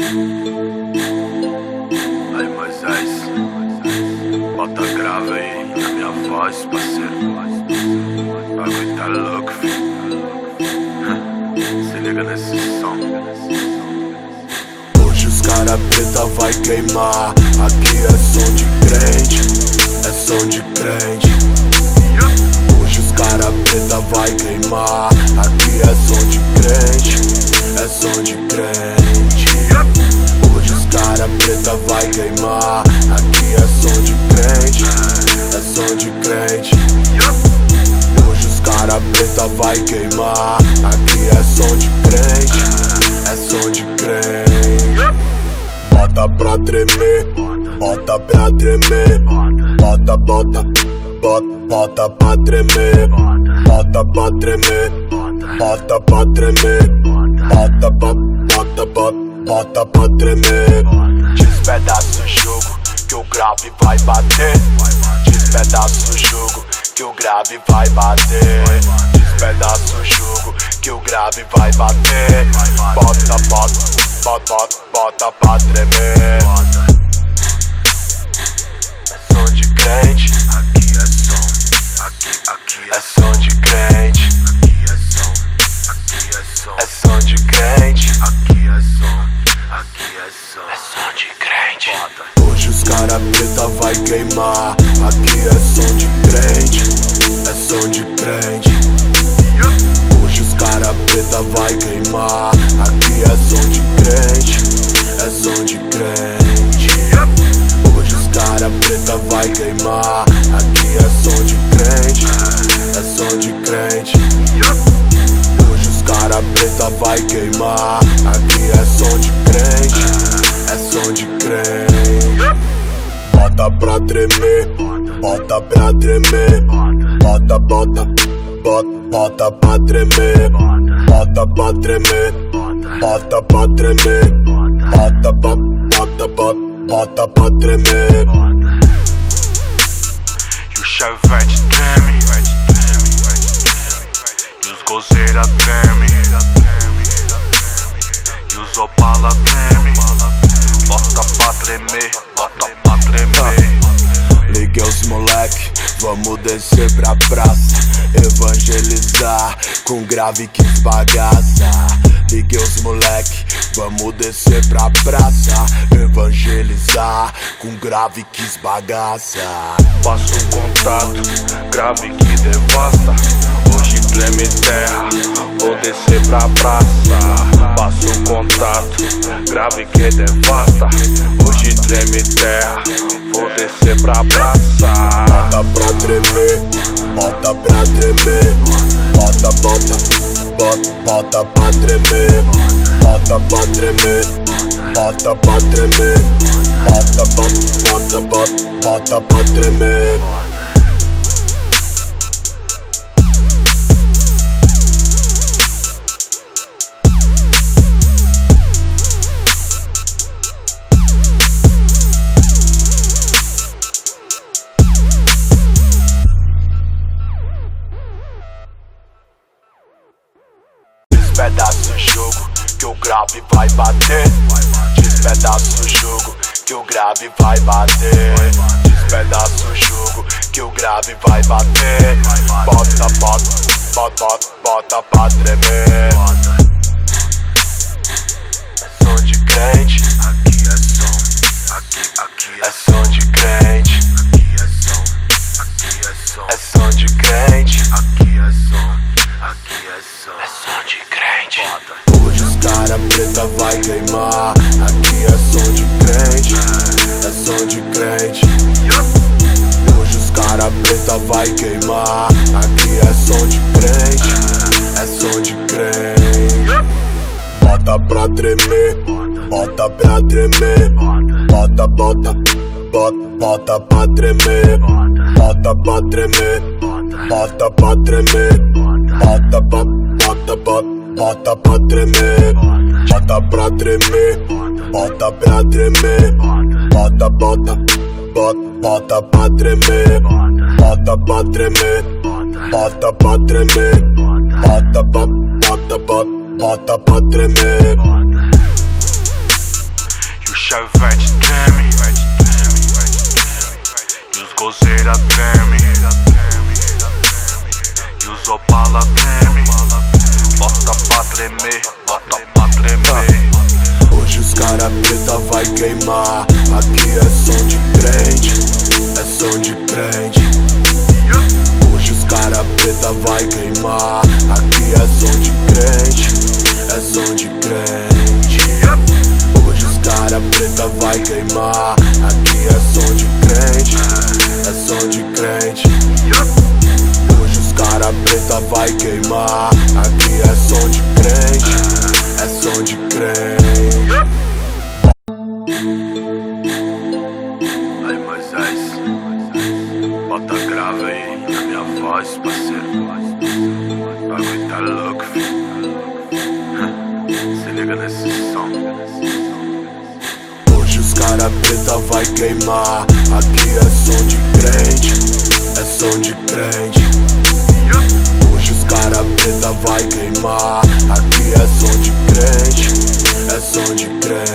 Aí Moisés, bota grave aí na minha voz, parceiro. O bagulho tá louco, filho. Se liga nesse som. Hoje os cara preta vai queimar. Aqui é som de crente, é som de crente. Hoje os cara preta vai queimar. Aqui é som de crente, é som de crente. Hoje os cara preta vai queimar. Aqui é som de crente, é som de crente. Hoje os cara preta vai queimar. Aqui é som de crente, é som de crente. Bota pra tremer, bota pra tremer. Bota, bota, bota, bota pra tremer. Bota pra tremer, bota pra tremer. Bota, bota, bota, bota pra tremer. Despedaça o jugo que o grave vai bater. Despedaça o jugo que o grave vai bater. Despedaça o jugo que o grave vai bater. Bota, bota, bota, bota, bota pra tremer. É som de crente. Aqui é som, aqui É som de crente. aqui é som, aqui é som. É som de crente. Aqui é som, aqui é som. É som de crente. Bota. Hoje os cara preta vai queimar. Aqui é som de crente, é som de crente. Hoje os cara preta vai queimar. Aqui é som de crente, é som de crente. Hoje os cara preta vai queimar. Aqui é som de crente, é som de crente. Hoje os cara preta vai queimar. Aqui é som de crente, é som de crente. Bota pra tremer, bota pra tremer. Bota, bota, bota, bota pra tremer. Bota pra tremer, bota pra tremer. Bota, bota, bota, bota pra tremer. E o Chevette treme, e os Gozeira treme, e os Opala treme. Bota pra tremer, bota pra tremer. Liguei os moleque, vamos descer pra praça. Evangelizar com grave que esbagaça. Liguei os moleque, vamos descer pra praça. Evangelizar com grave que esbagaça. Passa o contato, grave que devasta. Hoje treme terra, vou descer pra praça. Passa o contato, grave que devasta. Hoje treme terra, vou descer pra praça. Bota pra tremer, bota pra tremer. Bota, bota, bota, bota pra tremer. Bota pra tremer, bota pra tremer. Bota, bota, bota, bota, bota pra tremer. Despedaça o jugo que o grave vai bater. Despedaça o jugo que o grave vai bater. Despedaça o jugo que o grave vai bater. Bota, bota, bota, bota, bota pra tremer. É som de crente. Aqui é som, aqui É som de crente. aqui é som, aqui é som. É som de crente. Aqui é som, aqui é som. É som de crente. Bota. Hoje os cara preta vai queimar. Aqui é som de crente, é som de crente. Hoje os cara preta vai queimar. Aqui é som de crente, é som de crente. Bota pra tremer, bota pra tremer. Bota, bota, bota, bota pra tremer. Bota pra tremer, bota pra tremer. Bota, bota, bota, bota pra tremer. Bota pra tremer, bota pra tremer. Bota, bota, bota, bota pra tremer. Bota pra tremer, bota pra tremer. Bota, bota, bota, bota pra tremer. chevette treme e os gozeira treme e os opala treme. Bota pra tremer, bota pra tremer. Hoje os cara preta vai queimar. Aqui é som de crente, é som de crente. Hoje os cara preta vai queimar. Aqui é som de crente, é som de crente. Hoje os cara preta vai queimar. Aqui é som de crente, é som de crente. Hoje os cara preta vai queimar. Aqui é som de crente, é som de crente. Aí Moisés, bota grave aí na minha voz, parceiro. O bagulho tá louco, filho. Se liga nesse som. Hoje os cara preta vai queimar. Aqui é som de crente, é som de crente. Hoje os cara preta vai queimar. Aqui é som de crente, é som de crente.